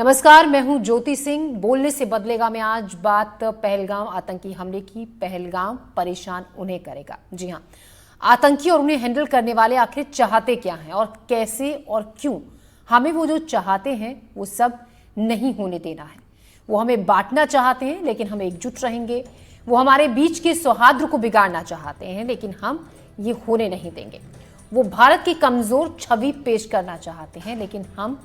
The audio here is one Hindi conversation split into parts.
नमस्कार, मैं हूं ज्योति सिंह। बोलने से बदलेगा में आज बात पहलगाम आतंकी हमले की। पहलगाम परेशान उन्हें करेगा। जी हां, आतंकी और उन्हें हैंडल करने वाले आखिर चाहते क्या हैं और कैसे और क्यों। हमें वो जो चाहते हैं वो सब नहीं होने देना है। वो हमें बांटना चाहते हैं लेकिन हम एकजुट रहेंगे। वो हमारे बीच के सौहार्द को बिगाड़ना चाहते हैं लेकिन हम ये होने नहीं देंगे। वो भारत की कमजोर छवि पेश करना चाहते हैं लेकिन हम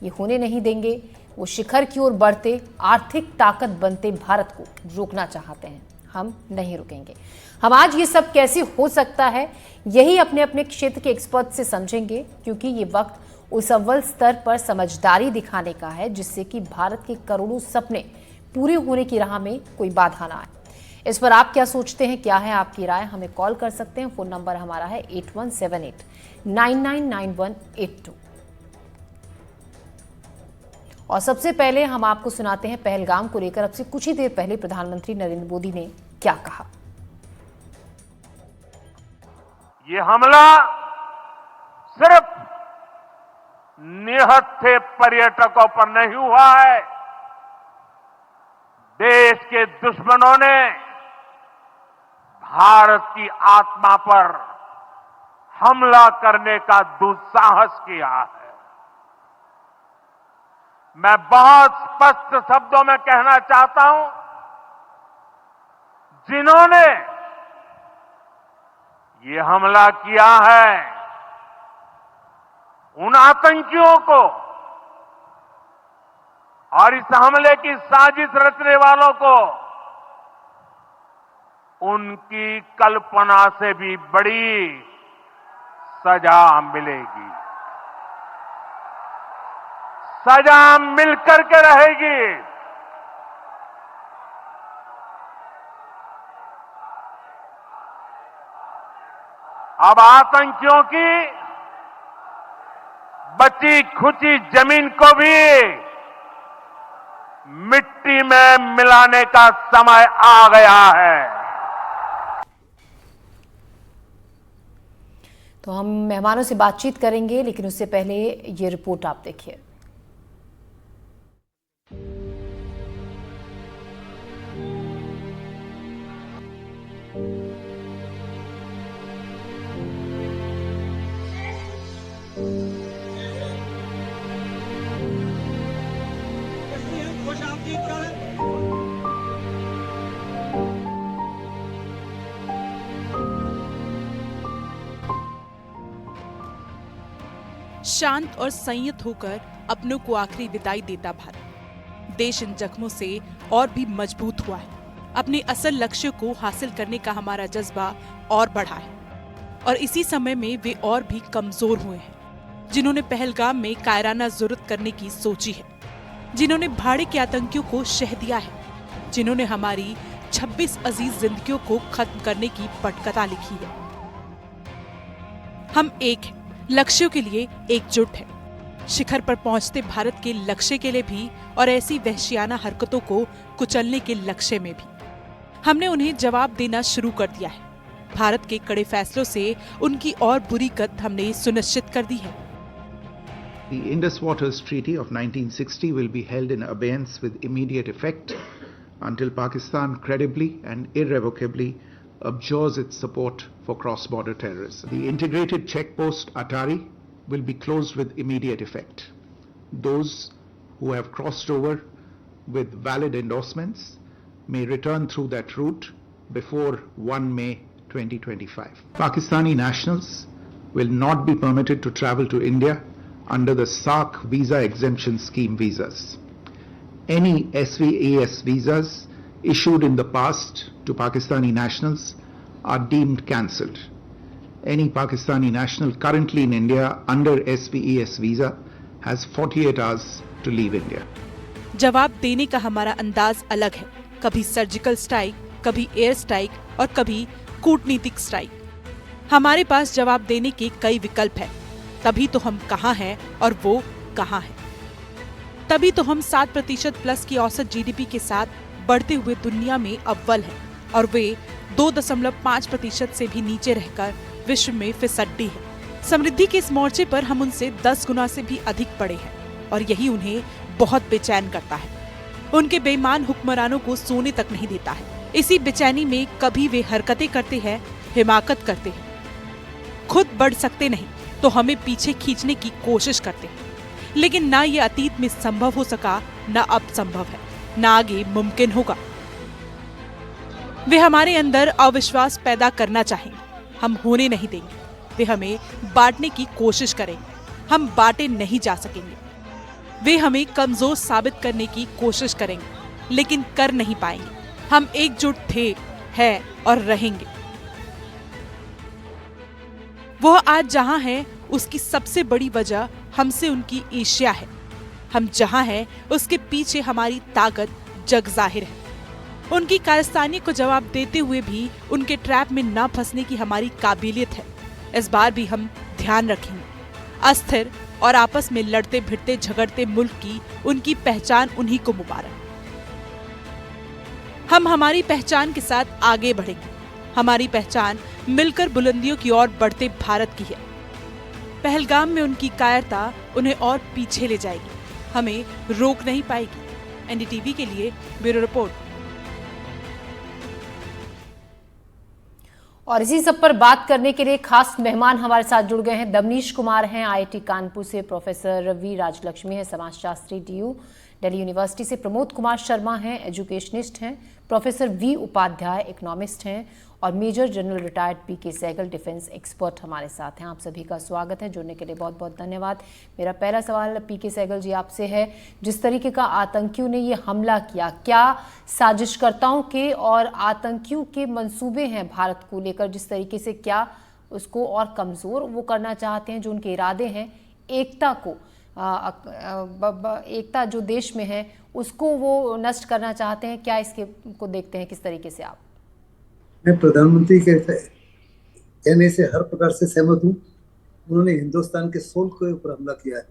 ये होने नहीं देंगे। वो शिखर की ओर बढ़ते आर्थिक ताकत बनते भारत को रोकना चाहते हैं, हम नहीं रुकेंगे। हम आज ये सब कैसे हो सकता है यही अपने अपने क्षेत्र के एक्सपर्ट से समझेंगे, क्योंकि ये वक्त उस अव्वल स्तर पर समझदारी दिखाने का है जिससे कि भारत के करोड़ों सपने पूरे होने की राह में कोई बाधा ना आए। इस पर आप क्या सोचते हैं, क्या है आपकी राय? हमें कॉल कर सकते हैं। फोन नंबर हमारा है 8178999182। और सबसे पहले हम आपको सुनाते हैं पहलगाम को लेकर अब से कुछ ही देर पहले प्रधानमंत्री नरेंद्र मोदी ने क्या कहा। ये हमला सिर्फ निहत्थे पर्यटकों पर नहीं हुआ है। देश के दुश्मनों ने भारत की आत्मा पर हमला करने का दुस्साहस किया है। मैं बहुत स्पष्ट शब्दों में कहना चाहता हूं, जिन्होंने ये हमला किया है उन आतंकियों को और इस हमले की साजिश रचने वालों को उनकी कल्पना से भी बड़ी सजा मिलेगी। सजा मिलकर के रहेगी। अब आतंकियों की बची खुची जमीन को भी मिट्टी में मिलाने का समय आ गया है। तो हम मेहमानों से बातचीत करेंगे, लेकिन उससे पहले ये रिपोर्ट आप देखिए। शांत और संयत होकर अपनों को आखिरी विदाई देता भारत। देश इन जख्मों से और भी मजबूत हुआ है। अपने असल लक्ष्य को हासिल करने का हमारा जज्बा और बढ़ा है और इसी समय में वे और भी कमजोर हुए हैं, जिन्होंने पहलगाम में कायराना जुर्रत करने की सोची है, जिन्होंने भाड़े के आतंकियों को शह दिया है, जिन्होंने हमारी 26 अजीज जिंदगियों को खत्म करने की पटकथा लिखी है। हम एक हैं, लक्ष्यों के लिए एकजुट है, शिखर पर पहुंचते भारत के लक्ष्य के लिए भी और ऐसी वहशियाना हरकतों को कुचलने के लक्ष्य में भी। हमने उन्हें जवाब देना शुरू कर दिया है। भारत के कड़े फैसलों से उनकी और बुरी गत हमने सुनिश्चित कर दी है। The Indus Waters Treaty of 1960 will be held in abeyance with immediate effect until Pakistan credibly and irrevocably abjures its support for cross-border terrorism. The integrated checkpost Atari will be closed with immediate effect. Those who have crossed over with valid endorsements may return through that route before 1 May 2025. Pakistani nationals will not be permitted to travel to India under the SAARC visa exemption scheme visas. Any SVAS visas issued in the past to Pakistani nationals are deemed cancelled. Any Pakistani national currently in India under SVAS visa has 48 hours to leave India. जवाब देने का हमारा अंदाज अलग है। कभी सर्जिकल स्ट्राइक, कभी एयर स्ट्राइक और कभी कूटनीतिक स्ट्राइक। हमारे पास जवाब देने के कई विकल्प हैं। तभी तो हम कहाँ हैं और वो कहाँ है। तभी तो हम 7% प्लस की औसत जीडीपी के साथ बढ़ते हुए दुनिया में अव्वल हैं और वे 2.5% से भी नीचे रहकर विश्व में फिसड्डी है। समृद्धि के इस मोर्चे पर हम उनसे 10 गुना से भी अधिक पड़े हैं। और यही उन्हें बहुत बेचैन करता है। उनके बेईमान हुक्मरानों को सोने तक नहीं देता है। इसी बेचैनी में कभी वे हरकतें करते हैं, हिमाकत करते हैं। खुद बढ़ सकते नहीं तो हमें पीछे खींचने की कोशिश करते हैं, लेकिन ना ये अतीत में संभव हो सका, ना अब संभव है, ना आगे मुमकिन होगा। वे हमारे अंदर अविश्वास पैदा करना चाहेंगे, हम होने नहीं देंगे। वे हमें बांटने की कोशिश करेंगे, हम बांटे नहीं जा सकेंगे। वे हमें कमजोर साबित करने की कोशिश करेंगे, लेकिन कर नहीं पाएंगे। हम एकजुट थे, हैं और रहेंगे। वह आज जहां है उसकी सबसे बड़ी वजह हमसे उनकी ईर्ष्या है। हम जहां हैं उसके पीछे हमारी ताकत जग जाहिर है। उनकी कारस्तानी को जवाब देते हुए भी उनके ट्रैप में न फंसने की हमारी काबिलियत है। इस बार भी हम ध्यान रखेंगे। अस्थिर और आपस में लड़ते भिड़ते झगड़ते मुल्क की उनकी पहचान उन्हीं को मुबारक। हम हमारी पहचान के साथ आगे बढ़ेंगे। हमारी पहचान मिलकर बुलंदियों की ओर बढ़ते भारत की है। पहलगाम में उनकी कायरता उन्हें और पीछे ले जाएगी, हमें रोक नहीं पाएगी। एनडीटीवी के लिए ब्यूरो रिपोर्ट। और इसी सब पर बात करने के लिए खास मेहमान हमारे साथ जुड़ गए हैं। दमनीश कुमार हैं आईआईटी कानपुर से, प्रोफेसर रवि राजलक्ष्मी हैं समाजशास्त्री डीयू दिल्ली यूनिवर्सिटी से, प्रमोद कुमार शर्मा हैं एजुकेशनिस्ट हैं, प्रोफेसर वी उपाध्याय इकोनॉमिस्ट हैं और मेजर जनरल रिटायर्ड पीके सहगल डिफेंस एक्सपर्ट हमारे साथ हैं। आप सभी का स्वागत है, जुड़ने के लिए बहुत बहुत धन्यवाद। मेरा पहला सवाल पीके सहगल जी आपसे है, जिस तरीके का आतंकियों ने ये हमला किया, क्या साजिशकर्ताओं के और आतंकियों के मंसूबे हैं भारत को लेकर, जिस तरीके से क्या उसको और कमज़ोर वो करना चाहते हैं, जो उनके इरादे हैं, एकता को एकता जो देश में है उसको वो नष्ट करना चाहते हैं, क्या इसके को देखते हैं किस तरीके से आप? मैं प्रधानमंत्री के कहने से हर प्रकार से सहमत हूँ। उन्होंने हिंदुस्तान के सोल के ऊपर हमला किया है।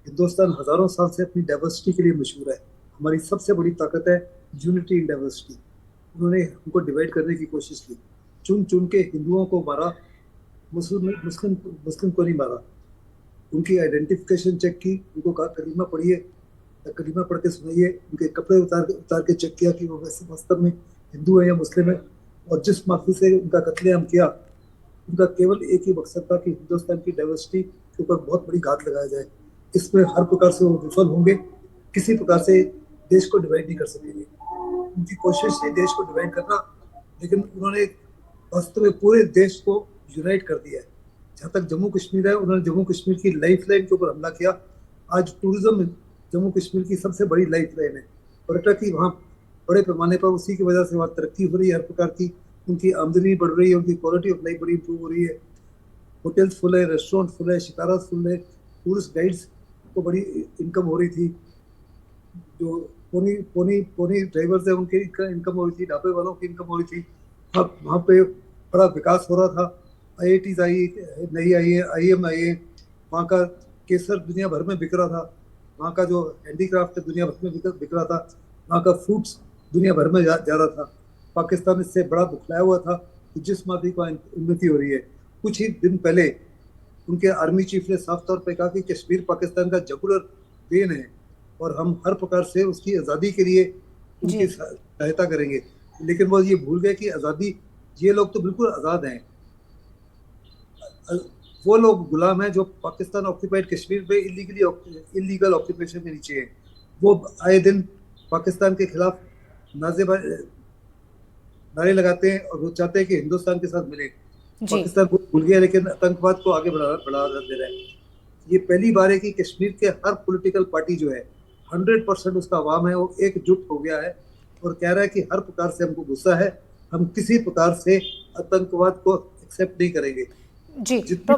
हिंदुस्तान हजारों साल से अपनी डाइवर्सिटी के लिए मशहूर है। हमारी सबसे बड़ी ताकत है यूनिटी इन डाइवर्सिटी। उन्होंने हमको डिवाइड करने की कोशिश की, चुन चुन के हिंदुओं को मारा, मुस्लिम को नहीं मारा। उनकी आइडेंटिफिकेशन चेक की, उनको कहा कलीमा पढ़िए, कलीमा पढ़ के सुनाइए। उनके कपड़े उतार के चेक किया कि वो वैसे वास्तव में हिंदू है या मुस्लिम है। और जिस माफी से उनका कत्लेआम किया, उनका केवल एक ही मकसद था कि हिंदुस्तान की डाइवर्सिटी के ऊपर बहुत बड़ी घात लगाया जाए। इसमें हर प्रकार से वो विफल होंगे, किसी प्रकार से देश को डिवाइड नहीं कर सकेंगे। उनकी कोशिश थी देश को डिवाइड करना, लेकिन उन्होंने वास्तव में पूरे देश को यूनाइट कर दिया है। जहाँ तक जम्मू कश्मीर है, उन्होंने जम्मू कश्मीर की लाइफ लाइन के ऊपर हमला किया। आज टूरिज्म जम्मू कश्मीर की सबसे बड़ी लाइफ लाइन है। पर्यटक की वहाँ बड़े पैमाने पर, उसी की वजह से वहाँ तरक्की हो रही है हर प्रकार की। उनकी आमदनी बढ़ रही है, उनकी क्वालिटी ऑफ लाइफ बड़ी इंप्रूव हो रही है। होटल्स फुल है, रेस्टोरेंट फुल है, शिकारा फुल है, टूरिस्ट गाइड्स को बड़ी इनकम हो रही थी। जो पोनी ड्राइवर्स है उनकी इनकम हो रही थी, ढाबे वालों की इनकम हो रही थी। अब वहाँ पे बड़ा विकास हो रहा था। IITs आई, नई आई है, IIM आई है। वहाँ का केसर दुनिया भर में बिक रहा था। वहाँ का जो हैंडीक्राफ्ट है दुनिया भर में बिक रहा था। वहाँ का फ्रूट्स दुनिया भर में जा रहा था। पाकिस्तान इससे बड़ा बुखलाया हुआ था कि जिस माफी का उन्नति हो रही है। कुछ ही दिन पहले उनके आर्मी चीफ ने साफ तौर पे कहा कि कश्मीर पाकिस्तान का जगुलर वेन है और हम हर प्रकार से उसकी आज़ादी के लिए उनकी सहायता करेंगे। लेकिन वो ये भूल गए कि आज़ादी, ये लोग तो बिल्कुल आज़ाद हैं, वो लोग गुलाम हैं जो पाकिस्तान ऑक्यूपाइड कश्मीर पे इलीगल ऑक्यूपेशन के नीचे है। वो आए दिन पाकिस्तान के खिलाफ नारे लगाते हैं और वो चाहते हैं कि हिंदुस्तान के साथ मिले। पाकिस्तान को भूल गया, लेकिन आतंकवाद को आगे बढ़ा दे रहा है। ये पहली बार है कि कश्मीर के हर पॉलिटिकल पार्टी जो है 100% उसका अवाम है, वो एकजुट हो गया है और कह रहा है कि हर प्रकार से हमको गुस्सा है, हम किसी प्रकार से आतंकवाद को एक्सेप्ट नहीं करेंगे। जी, जितनी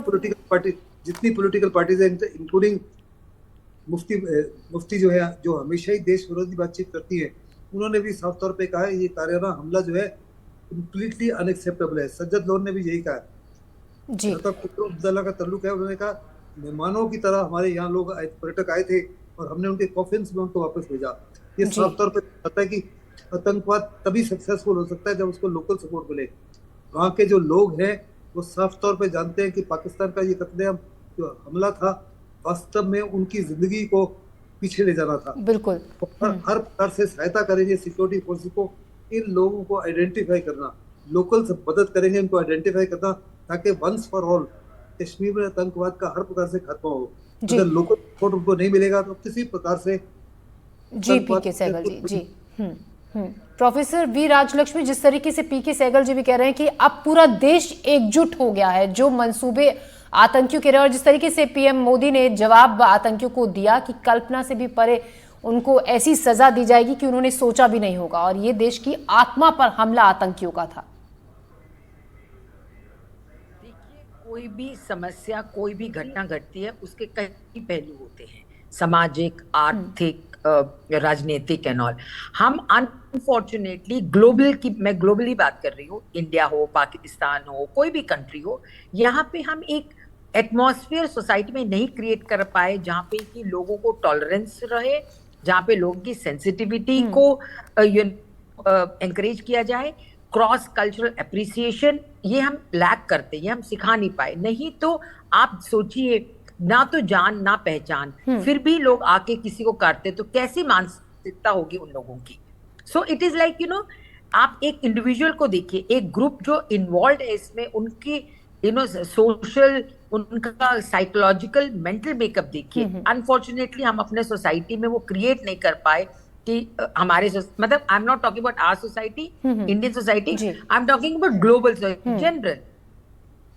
पॉलिटिकल पार्टीज है, इंक्लूडिंग मुफ्ती जो है, जो हमेशा ही देश विरोधी बातचीत करती है, उन्होंने भी साफ तौर पे कहा है ये कारियाना हमला जो है कंप्लीटली अनएक्सेप्टेबल है। सज्जद लोन ने भी यही कहा है। जी, अब्दुल्ला का तल्लुक है, उन्होंने कहा मेहमानों की तरह हमारे यहाँ लोग पर्यटक आए थे और हमने उनके कॉफिन्स में उनको वापस भेजा। ये साफ तौर पे बताता है कि आतंकवाद तभी सक्सेसफुल हो सकता है जब उसको लोकल सपोर्ट मिले। वहाँ के जो लोग हैं वो साफ तौर पे जानते हैं कि पाकिस्तान का ये कत्लेआम जो हमला था वास्तव में उनकी जिंदगी को पीछे ले जाना था। बिल्कुल। हर प्रकार से सहायता करेंगे सिक्योरिटी फोर्स को, इन लोगों को आइडेंटिफाई करना, लोकल से मदद करेंगे इनको आइडेंटिफाई करना, ताकि वंस फॉर ऑल कश्मीर में आतंकवाद का हर प्रकार से खात्मा हो। अगर लोकल सपोर्ट उनको नहीं मिलेगा तो किसी प्रकार से जी पीके सहगल जी जी प्रोफेसर वी राजलक्ष्मी, जिस तरीके से पीके सहगल जी भी कह रहे हैं कि अब पूरा देश एकजुट हो गया है जो मंसूबे आतंकियों के रहे, और जिस तरीके से पीएम मोदी ने जवाब आतंकियों को दिया कि कल्पना से भी परे उनको ऐसी सजा दी जाएगी कि उन्होंने सोचा भी नहीं होगा, और ये देश की आत्मा पर हमला आतंकियों का था। कोई भी समस्या, कोई भी घटना घटती है, उसके कई पहलू होते हैं, सामाजिक, आर्थिक, राजनीतिक एंड ऑल। हम अनफॉर्चुनेटली मैं ग्लोबली बात कर रही हूँ, इंडिया हो, पाकिस्तान हो, कोई भी कंट्री हो, यहाँ पे हम एक एटमॉस्फेयर सोसाइटी में नहीं क्रिएट कर पाए जहाँ पे कि लोगों को टॉलरेंस रहे, जहाँ पे लोगों की सेंसिटिविटी को एनकरेज किया जाए, क्रॉस कल्चरल एप्रिसिएशन, ये हम लैक करते हैं, हम सिखा नहीं पाए। नहीं तो आप सोचिए, ना तो जान ना पहचान, फिर भी लोग आके किसी को काटते तो कैसी मानसिकता होगी उन लोगों की। सो इट इज लाइक आप एक इंडिविजुअल को देखिए, एक ग्रुप जो इन्वॉल्व है इसमें, उनकी सोशल, उनका साइकोलॉजिकल, मेंटल मेकअप देखिए। अनफॉर्चुनेटली हम अपने सोसाइटी में वो क्रिएट नहीं कर पाए कि हमारे, मतलब I am not talking about our society, Indian society, I am talking about global general.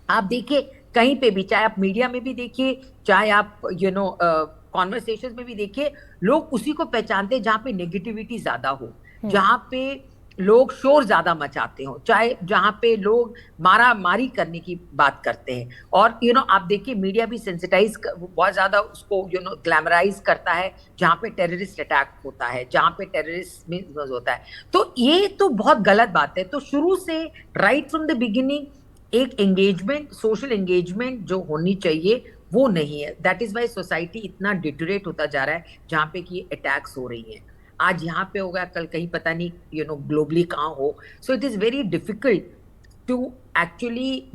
आप देखिए कहीं पे भी, चाहे आप मीडिया में भी देखिए, चाहे आप कॉन्वर्सेशंस में भी देखिए, लोग उसी को पहचानते हैं जहाँ पे नेगेटिविटी ज्यादा हो, जहाँ पे लोग शोर ज्यादा मचाते हो, चाहे जहाँ पे लोग मारा मारी करने की बात करते हैं। और आप देखिए मीडिया भी सेंसिटाइज बहुत ज्यादा उसको ग्लैमराइज करता है जहाँ पे टेररिस्ट अटैक होता है, जहाँ पे टेररिस्ट होता है। तो ये तो बहुत गलत बात है। तो शुरू से राइट फ्रॉम द बिगिनिंग एक एंगेजमेंट, सोशल एंगेजमेंट जो होनी चाहिए वो नहीं है। दैट इज वाई सोसाइटी इतना डिटोरेट होता जा रहा है, जहाँ पे कि अटैक्स हो रही हैं। आज यहाँ पे होगा, कल कहीं पता नहीं ग्लोबली कहाँ हो। So it is very difficult to actually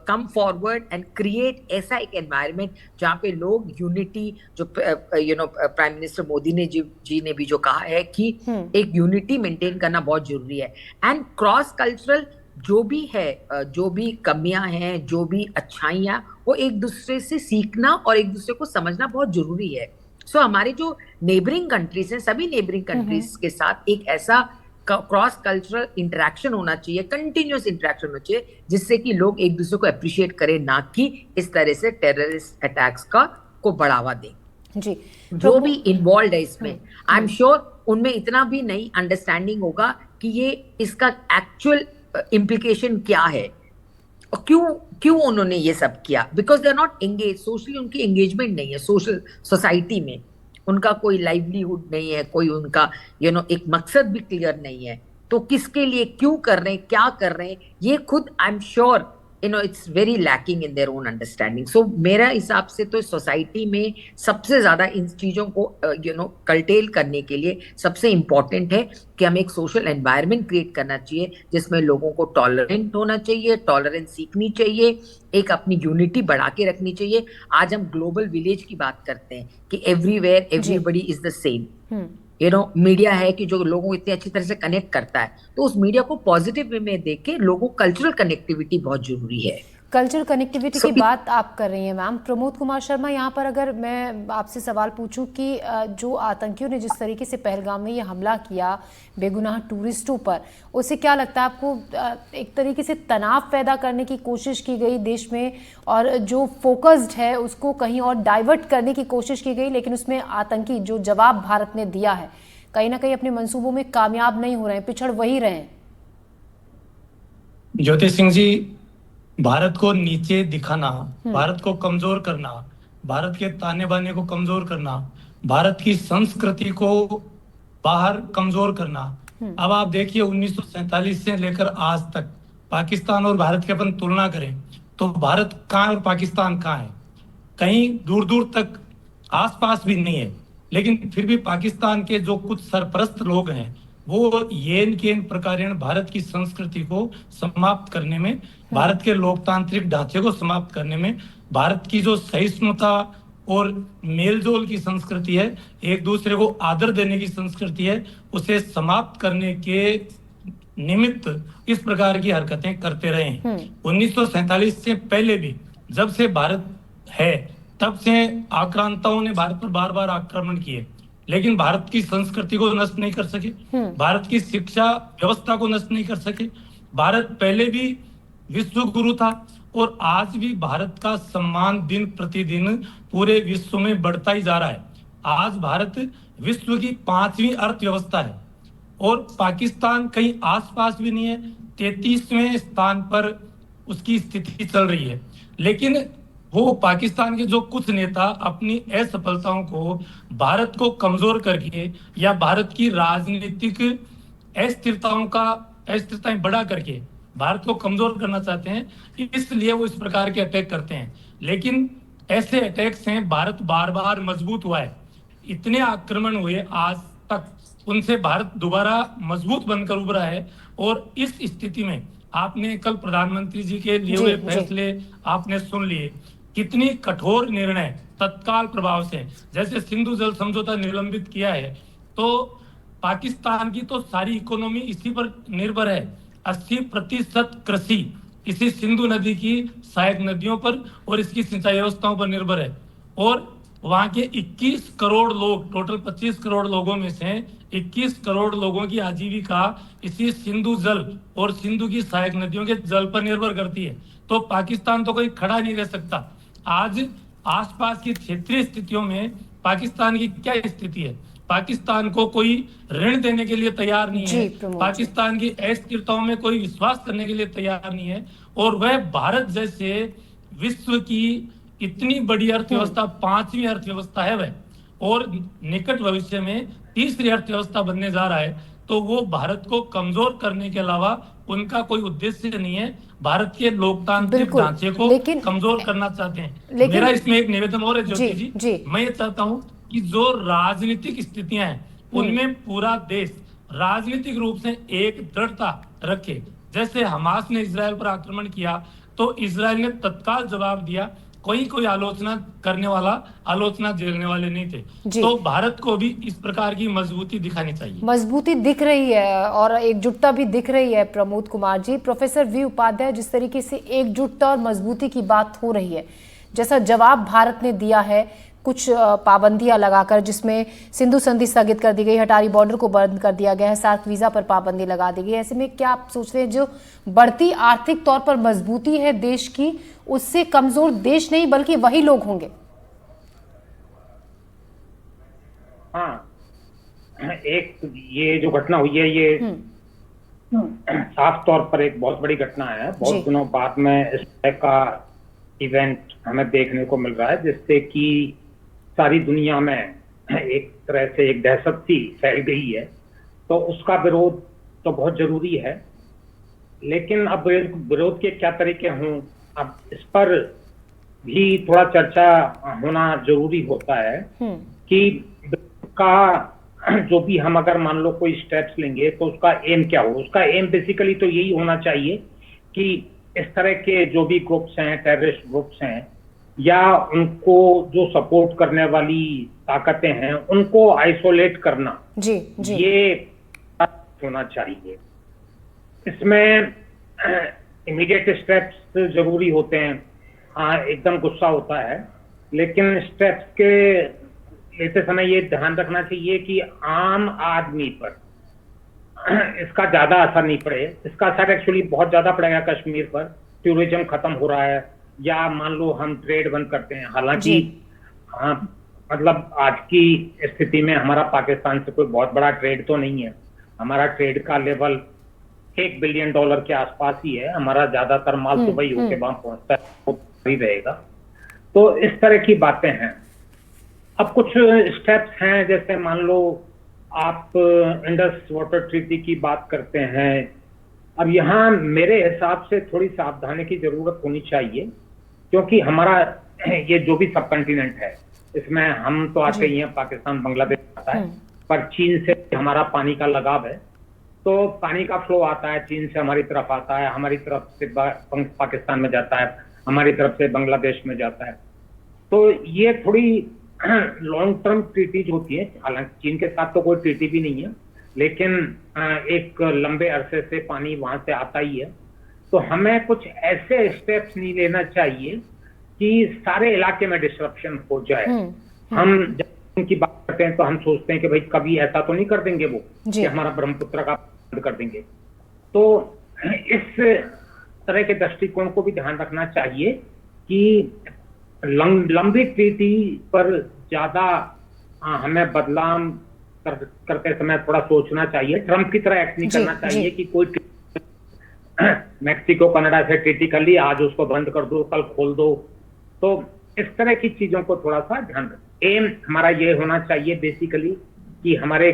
come forward and create ऐसा एक एनवायरनमेंट जहाँ पे लोग यूनिटी, जो प्राइम मिनिस्टर मोदी ने जी ने भी जो कहा है कि एक यूनिटी मेंटेन करना बहुत जरूरी है। एंड क्रॉस कल्चरल जो भी है, जो भी कमियां हैं, जो भी अच्छाइयां, वो एक दूसरे से सीखना और एक दूसरे को समझना बहुत जरूरी है। सो हमारे जो नेबरिंग कंट्रीज हैं, सभी नेबरिंग कंट्रीज के साथ एक ऐसा क्रॉस कल्चरल इंटरेक्शन होना चाहिए, कंटिन्यूअस इंटरेक्शन होना चाहिए, जिससे कि लोग एक दूसरे को अप्रिशिएट करें, ना कि इस तरह से टेररिस्ट अटैक्स को बढ़ावा दें। जी, जो भी इन्वॉल्व है इसमें, आई एम श्योर उनमें इतना भी नहीं अंडरस्टैंडिंग होगा कि ये इसका एक्चुअल इम्प्लीकेशन क्या है और क्यों उन्होंने ये सब किया। Because they are not engage socially, उनकी एंगेजमेंट नहीं है सोशल सोसाइटी में, उनका कोई लाइवलीहुड नहीं है, कोई उनका एक मकसद भी क्लियर नहीं है। तो किसके लिए, क्यों कर रहे हैं, क्या कर रहे हैं, ये खुद I am sure it's very lacking in their own understanding. So मेरा हिसाब से तो सोसाइटी में सबसे ज्यादा इन चीजों को कल्टेल करने के लिए सबसे इम्पोर्टेंट है कि हमें एक सोशल एनवायरनमेंट क्रिएट करना चाहिए, जिसमें लोगों को टॉलरेंट होना चाहिए, टॉलरेंस सीखनी चाहिए, एक अपनी यूनिटी बढ़ा के रखनी चाहिए। आज हम ग्लोबल विलेज की बात करते हैं कि everywhere everybody is the same. Media है कि जो लोगों को इतनी अच्छी तरह से कनेक्ट करता है, तो उस मीडिया को पॉजिटिव वे में देख के लोगों कल्चरल कनेक्टिविटी बहुत जरूरी है। कल्चरल कनेक्टिविटी की बात आप कर रही हैं मैम। प्रमोद कुमार शर्मा, यहाँ पर अगर मैं आपसे सवाल पूछूं कि जो आतंकियों ने जिस तरीके से पहलगाम में ये हमला किया बेगुनाह टूरिस्टों पर, उससे क्या लगता है आपको एक तरीके से तनाव पैदा करने की कोशिश की गई देश में, और जो फोकस्ड है उसको कहीं और डाइवर्ट करने की कोशिश की गई, लेकिन उसमें आतंकी जो जवाब भारत ने दिया है कहीं ना कहीं अपने मंसूबों में कामयाब नहीं हो रहे हैं, पिछड़ वही रहे हैं? ज्योति सिंह जी, भारत को नीचे दिखाना, भारत को कमजोर करना, भारत के ताने बाने को कमजोर करना, भारत की संस्कृति को बाहर कमजोर करना। अब आप देखिए 1947 से लेकर आज तक पाकिस्तान और भारत की अपन तुलना करें तो भारत कहाँ और पाकिस्तान कहाँ है? कहीं दूर दूर तक आसपास भी नहीं है। लेकिन फिर भी पाकिस्तान के जो कुछ सरपरस्त लोग हैं वो येन केन प्रकारेण भारत की संस्कृति को समाप्त करने में, भारत के लोकतांत्रिक ढांचे को समाप्त करने में, भारत की जो सहिष्णुता और मेलजोल की संस्कृति है, एक दूसरे को आदर देने की संस्कृति है, उसे समाप्त करने के निमित्त इस प्रकार की हरकतें करते रहे हैं। 1947 से पहले भी जब से भारत है तब से आक्रांताओं ने भारत पर बार बार आक्रमण किए, लेकिन भारत की संस्कृति को नष्ट नहीं कर सके, भारत की शिक्षा व्यवस्था को नष्ट नहीं कर सके। भारत पहले भी विश्व गुरु था और आज भी भारत का सम्मान दिन प्रतिदिन पूरे विश्व में बढ़ता ही जा रहा है। आज भारत विश्व की 5वीं अर्थव्यवस्था है और पाकिस्तान कहीं आसपास भी नहीं है, 33वें स्थान पर उसकी स्थिति चल रही है। लेकिन वो पाकिस्तान के जो कुछ नेता अपनी असफलताओं को भारत को कमजोर करके या भारत की राजनीतिक अस्थिरताएं बढ़ा करके भारत को कमजोर करना चाहते हैं, इसलिए वो इस प्रकार के अटैक करते हैं। लेकिन ऐसे अटैक से भारत बार बार मजबूत हुआ है, इतने आक्रमण हुए आज तक, उनसे भारत दोबारा मजबूत बनकर उभरा है। और इस स्थिति में आपने कल प्रधानमंत्री जी के लिए हुए फैसले आपने सुन लिए, कितनी कठोर निर्णय तत्काल प्रभाव से, जैसे सिंधु जल समझौता निलंबित किया है, तो पाकिस्तान की तो सारी इकोनॉमी इसी पर निर्भर है। 80% कृषि इसी सिंधु नदी की सहायक नदियों पर और इसकी सिंचाई व्यवस्थाओं पर निर्भर है। और वहां के 21 करोड़ लोग, टोटल 25 करोड़ लोगों में से 21 करोड़ लोगों की आजीविका इसी सिंधु जल और सिंधु की सहायक नदियों के जल पर निर्भर करती है। तो पाकिस्तान तो कोई खड़ा नहीं रह सकता। आज आसपास की क्षेत्रीय स्थितियों में पाकिस्तान की क्या स्थिति है? पाकिस्तान को कोई ऋण देने के लिए तैयार नहीं है, पाकिस्तान की अस्थिरताओं में कोई विश्वास करने के लिए तैयार नहीं है, और वह भारत जैसे विश्व की इतनी बड़ी अर्थव्यवस्था, 5वीं अर्थव्यवस्था है वह, और निकट भविष्य में 3री अर्थव्यवस्था बनने जा रहा है। तो वो भारत को कमजोर करने के अलावा उनका कोई उद्देश्य नहीं है, भारत के लोकतांत्रिक ढांचे को कमजोर करना चाहते हैं। मेरा इसमें एक निवेदन और है ज्योति जी, मैं ये चाहता हूँ कि जो राजनीतिक स्थितियां हैं उनमें पूरा देश राजनीतिक रूप से एक दृढ़ता रखे। जैसे हमास ने इजराइल पर आक्रमण किया तो इजराइल ने तत्काल जवाब दिया, कोई आलोचना करने वाला, आलोचना झेलने वाले नहीं थे। तो भारत को भी इस प्रकार की मजबूती दिखानी चाहिए। मजबूती दिख रही है और एकजुटता भी दिख रही है। प्रमोद कुमार जी, प्रोफेसर वी उपाध्याय, जिस तरीके से एकजुटता और मजबूती की बात हो रही है, जैसा जवाब भारत ने दिया है कुछ पाबंदियां लगाकर, जिसमें सिंधु संधि स्थगित कर दी गई, हटारी बॉर्डर को बंद कर दिया गया है, सार्क वीजा पर पाबंदी लगा दी गई। ऐसे में क्या आप सोच रहे हैं जो बढ़ती आर्थिक तौर पर मजबूती है देश की, उससे कमजोर देश नहीं बल्कि वही लोग होंगे? हाँ, एक ये जो घटना हुई है ये साफ तौर पर एक बहुत बड़ी घटना है। बहुत दिनों बाद में इस तरह का इवेंट हमें देखने को मिल रहा है, जिससे कि सारी दुनिया में एक तरह से एक दहशत सी फैल गई है। तो उसका विरोध तो बहुत जरूरी है, लेकिन अब विरोध के क्या तरीके हों, अब इस पर भी थोड़ा चर्चा होना जरूरी होता है कि का जो भी हम अगर मान लो कोई स्टेप्स लेंगे तो उसका एम क्या हो। उसका एम बेसिकली तो यही होना चाहिए कि इस तरह के जो भी ग्रुप्स हैं, टेररिस्ट ग्रुप्स हैं, या उनको जो सपोर्ट करने वाली ताकतें हैं, उनको आइसोलेट करना, ये होना चाहिए। इसमें इमीडिएट स्टेप्स जरूरी होते हैं। हाँ, एकदम गुस्सा होता है, लेकिन स्टेप्स के लेते समय ये ध्यान रखना चाहिए कि आम आदमी पर इसका ज्यादा असर नहीं पड़े। इसका असर एक्चुअली बहुत ज्यादा पड़ेगा कश्मीर पर। टूरिज्म खत्म हो रहा है, या मान लो हम ट्रेड बंद करते हैं, हालांकि हाँ, मतलब आज की स्थिति में हमारा पाकिस्तान से कोई बहुत बड़ा ट्रेड तो नहीं है। हमारा ट्रेड का लेवल $1 बिलियन के आसपास ही है। हमारा ज्यादातर माल तो वही होके वहां पहुंचता है, वो ही रहेगा। तो इस तरह की बातें हैं। अब कुछ स्टेप्स हैं, जैसे मान लो आप इंडस वाटर ट्रीटी की बात करते हैं। अब यहाँ मेरे हिसाब से थोड़ी सावधानी की जरूरत होनी चाहिए, क्योंकि हमारा ये जो भी सब कंटिनेंट है, इसमें हम तो आते ही हैं, पाकिस्तान बांग्लादेश आता है, पर चीन से हमारा पानी का लगाव है। तो पानी का फ्लो आता है, चीन से हमारी तरफ आता है, हमारी तरफ से पाकिस्तान में जाता है, हमारी तरफ से बांग्लादेश में जाता है। तो ये थोड़ी लॉन्ग टर्म ट्रीटीज होती है, हालांकि चीन के साथ तो कोई ट्रीटी भी नहीं है, लेकिन एक लंबे अरसे से पानी वहां से आता ही है। तो हमें कुछ ऐसे स्टेप्स नहीं लेना चाहिए कि सारे इलाके में डिस्ट्रप्शन हो जाए। हम जब उनकी बात करते हैं तो हम सोचते हैं कि भाई कभी ऐसा तो नहीं कर देंगे वो कि हमारा ब्रह्मपुत्र का बंद कर देंगे। तो इस तरह के दृष्टिकोण को भी ध्यान रखना चाहिए कि लंबी ट्रीटी पर ज्यादा हमें बदलाव करते समय थोड़ा सोचना चाहिए। ट्रम्प की तरह एक्ट नहीं करना चाहिए कि कोई मैक्सिको कनाडा से ट्रीटी कर ली, आज उसको बंद कर दो, कल खोल दो। तो इस तरह की चीजों को थोड़ा सा ध्यान रखें। एम हमारा ये होना चाहिए बेसिकली कि हमारे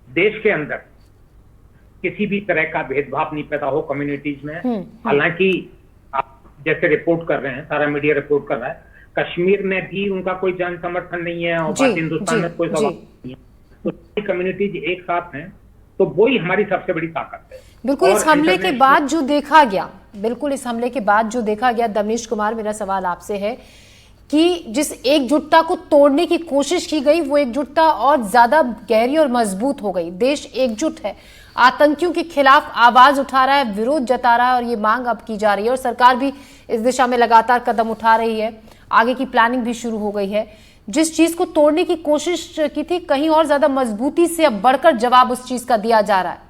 देश के अंदर किसी भी तरह का भेदभाव नहीं पैदा हो कम्युनिटीज में। हालांकि आप जैसे रिपोर्ट कर रहे हैं, सारा मीडिया रिपोर्ट कर रहा है, कश्मीर में भी उनका कोई जन समर्थन नहीं है और बाकी हिंदुस्तान में कोई सवाल नहीं है। तो कम्युनिटीज एक साथ हैं, तो वही हमारी सबसे बड़ी ताकत है। बिल्कुल इस हमले के बाद जो देखा गया, दमनीश कुमार, मेरा सवाल आपसे है कि जिस एकजुटता को तोड़ने की कोशिश की गई, वो एकजुटता और ज्यादा गहरी और मजबूत हो गई। देश एकजुट है, आतंकियों के खिलाफ आवाज उठा रहा है, विरोध जता रहा है, और ये मांग अब की जा रही है और सरकार भी इस दिशा में लगातार कदम उठा रही है, आगे की प्लानिंग भी शुरू हो गई है। जिस चीज को तोड़ने की कोशिश की थी, कहीं और ज्यादा मजबूती से अब बढ़कर जवाब उस चीज का दिया जा रहा है।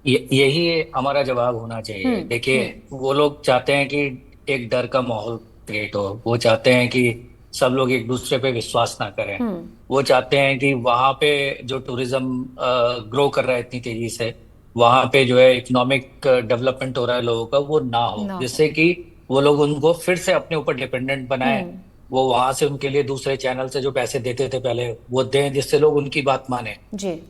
यही हमारा जवाब होना चाहिए। देखिए, वो लोग चाहते हैं कि एक डर का माहौल क्रिएट हो, वो चाहते हैं कि सब लोग एक दूसरे पे विश्वास ना करें, वो चाहते हैं कि वहां पे जो टूरिज्म ग्रो कर रहा है इतनी तेजी से, वहां पे जो है इकोनॉमिक डेवलपमेंट हो रहा है लोगों का, वो ना हो, जिससे कि वो लोग उनको फिर से अपने ऊपर डिपेंडेंट बनाए। वो वहां से उनके लिए दूसरे चैनल से जो पैसे देते थे पहले, वो दें, जिससे लोग उनकी बात माने।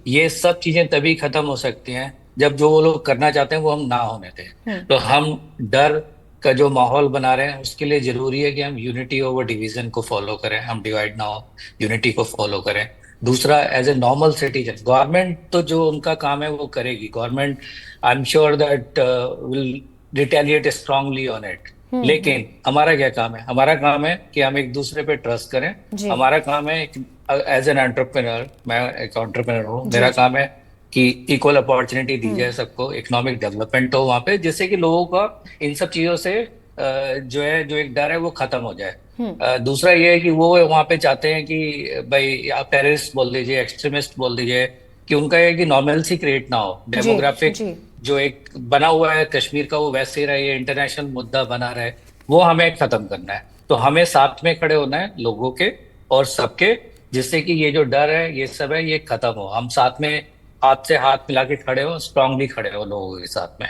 ये सब चीजें तभी खत्म हो सकती हैं जब जो वो लोग करना चाहते हैं वो हम ना होने दें। तो हम डर का जो माहौल बना रहे हैं, उसके लिए जरूरी है कि हम यूनिटी ओवर डिवीजन को फॉलो करें, हम डिवाइड ना हो, यूनिटी को फॉलो करें। दूसरा, as a normal citizen, government तो जो उनका काम है वो करेगी। Government, I am sure that will retaliate strongly on it. लेकिन हमारा क्या काम है? हमारा काम है कि हम एक दूसरे पे ट्रस्ट करें। हमारा काम है, एज एन एंटरप्रेन्योर, मैं एक एंटरप्रेन्योर हूँ, मेरा काम है कि इक्वल अपॉर्चुनिटी दी जाए सबको, इकोनॉमिक डेवलपमेंट हो वहां पे, जिससे कि लोगों का इन सब चीजों से जो एक डर है वो खत्म हो जाए। दूसरा ये है कि वो वहां पे चाहते हैं कि भाई आप टेररिस्ट बोल दीजिए, एक्सट्रीमिस्ट बोल दीजिए, कि उनका ये कि नॉर्मलसी क्रिएट ना हो। डेमोग्राफिक जो एक बना हुआ है कश्मीर का, वो वैसे ही रहे, इंटरनेशनल मुद्दा बना रहे, वो हमें खत्म करना है। तो हमें साथ में खड़े होना है, लोगों के और सबके, जिससे कि ये जो डर है, ये सब है, ये खत्म हो। हम साथ में हाथ से हाथ मिला के खड़े हो, स्ट्रांगली खड़े हो लोगों के साथ में,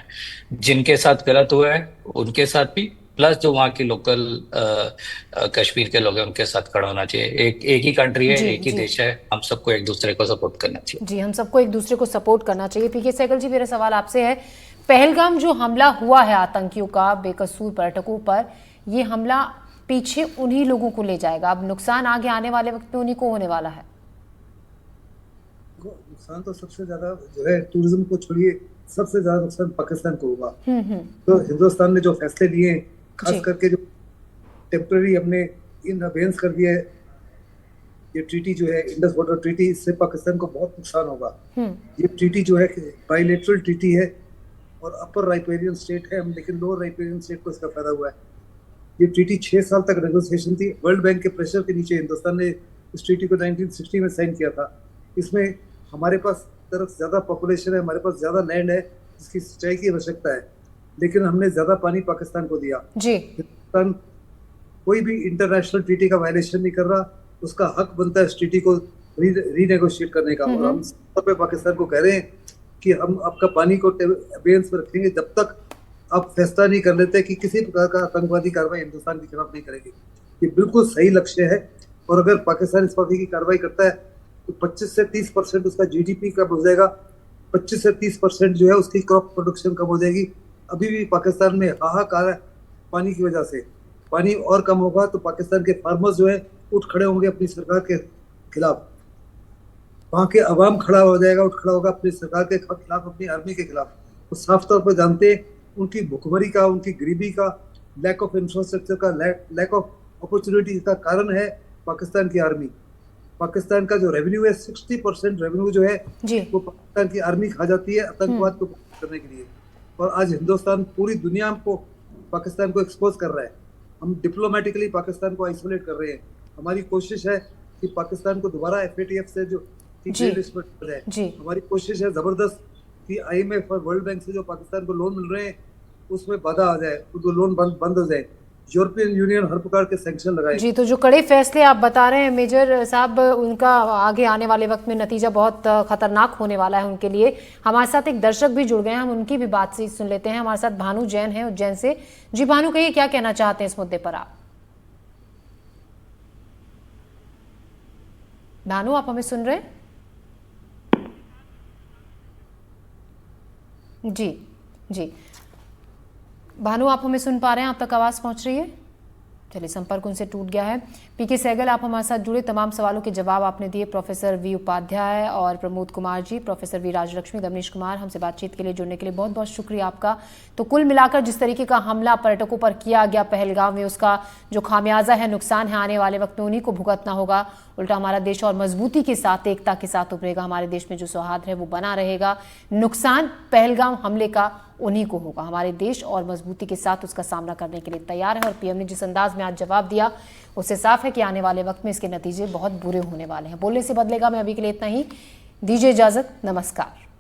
जिनके साथ गलत हुआ है उनके साथ भी, प्लस जो वहाँ की लोकल कश्मीर के लोग हैं उनके साथ खड़ा होना चाहिए। एक ही कंट्री है, एक ही देश है, हम सबको एक दूसरे को सपोर्ट करना चाहिए। जी, हम सबको एक दूसरे को सपोर्ट करना चाहिए। पीके सहगल जी, मेरा सवाल आपसे है, पहलगाम जो हमला हुआ है आतंकियों का बेकसूर पर्यटकों पर, ये हमला पीछे उन्हीं लोगों को ले जाएगा। अब नुकसान आगे आने वाले वक्त में उन्हीं को होने वाला है। नुकसान तो सबसे ज्यादा जो है टूरिज्म को छोड़िए, सबसे ज्यादा नुकसान पाकिस्तान को होगा। तो हिंदुस्तान ने जो फैसले लिए, खास करके जो टेम्पररी हमने इन अबेंस कर दिया है, ये ट्रीटी जो है इंडस वाटर ट्रीटी, इससे पाकिस्तान को बहुत नुकसान होगा। ये ट्रीटी जो है बायलैटरल ट्रीटी है और अपर राइपेरियन स्टेट है, लेकिन लोअर राइपेरियन स्टेट को इसका फायदा हुआ है। ये ट्रीटी 6 साल तक नेगोशिएशन थी। वर्ल्ड बैंक के प्रेशर के नीचे हिंदुस्तान ने इस ट्रीटी को 1960 में साइन किया था। इसमें हमारे पास तरफ ज्यादा पॉपुलेशन है, हमारे पास ज्यादा लैंड है, जिसकी सिंचाई की आवश्यकता है, लेकिन हमने ज्यादा पानी पाकिस्तान को दिया। हिंदुस्तान कोई भी इंटरनेशनल ट्रीटी का वायलेशन नहीं कर रहा, उसका हक बनता है इस ट्रीटी को रीनेगोशिएट करने का। और हम सब पे पाकिस्तान को कह रहे हैं कि हम आपका पानी को अबेंस में रखेंगे जब तक आप फैसला नहीं कर लेते कि किसी प्रकार का आतंकवादी कार्रवाई हिंदुस्तान के खिलाफ नहीं करेगी। ये बिल्कुल सही लक्ष्य है, और अगर पाकिस्तान इस वक्त की कार्रवाई करता है तो 25 से 30% उसका जीडीपी कम हो जाएगा, 25 से 30% जो है उसकी क्रॉप प्रोडक्शन कम हो जाएगी। अभी भी पाकिस्तान में हाहाकार है पानी की वजह से। पानी और कम होगा तो पाकिस्तान के फार्मर्स जो है उठ खड़े होंगे अपनी सरकार के खिलाफ, वहाँ के अवाम खड़ा हो जाएगा, उठ खड़ा होगा अपनी सरकार के खिलाफ, अपनी आर्मी के खिलाफ। तो साफ तौर पर जानते हैं उनकी भुखमरी का, उनकी गरीबी का, लैक ऑफ इंफ्रास्ट्रक्चर का, लैक ऑफ अपॉर्चुनिटी का कारण है पाकिस्तान की आर्मी। पाकिस्तान का जो रेवेन्यू है 60% रेवेन्यू जो है जी वो पाकिस्तान की आर्मी खा जाती है आतंकवाद को करने के लिए। और आज हिंदुस्तान पूरी दुनिया को पाकिस्तान को एक्सपोज कर रहा है। हम डिप्लोमेटिकली पाकिस्तान को आइसोलेट कर रहे हैं। हमारी कोशिश है कि पाकिस्तान को दोबारा FATF से जो जी लिस्ट पर जाए। जी हमारी कोशिश है जबरदस्त कि IMF और वर्ल्ड बैंक से जो पाकिस्तान को लोन मिल रहे हैं उसमें बाधा आ जाए, उनको लोन बंद हो जाए। यूरोपियन यूनियन हर प्रकार के सैंक्शन लगाए। जी, तो जो कड़े फैसले आप बता रहे हैं मेजर साहब, उनका आगे आने वाले वक्त में नतीजा बहुत खतरनाक होने वाला है उनके लिए। हमारे साथ एक दर्शक भी जुड़ गए हैं, हम उनकी भी बात से सुन लेते हैं। हमारे साथ भानु जैन है उज्जैन से। जी भानु, कहिए क्या कहना चाहते हैं इस मुद्दे पर आप? भानु, आप हमें सुन रहे हैं? जी जी भानु, आप हमें सुन पा रहे हैं? आप तक आवाज़ पहुंच रही है? चलिए, संपर्क उनसे टूट गया है। PK सहगल, आप हमारे साथ जुड़े, तमाम सवालों के जवाब आपने दिए। प्रोफेसर V उपाध्याय और प्रमोद कुमार जी, प्रोफेसर V राजलक्ष्मी, दमनीश कुमार, हमसे बातचीत के लिए जुड़ने के लिए बहुत बहुत शुक्रिया आपका। तो कुल मिलाकर जिस तरीके का हमला पर्यटकों पर किया गया पहलगाम में, उसका जो खामियाजा है, नुकसान है, आने वाले वक्त में उन्हीं को भुगतना होगा। उल्टा हमारा देश और मजबूती के साथ, एकता के साथ उभरेगा। हमारे देश में जो सौहार्द है वो बना रहेगा। नुकसान पहलगाम हमले का उन्हीं को होगा। हमारे देश और मजबूती के साथ उसका सामना करने के लिए तैयार है। और PM ने जिस अंदाज में आज जवाब दिया, उससे साफ है कि आने वाले वक्त में इसके नतीजे बहुत बुरे होने वाले हैं। बोलने से बदलेगा में अभी के लिए इतना ही। दीजिए इजाजत, नमस्कार।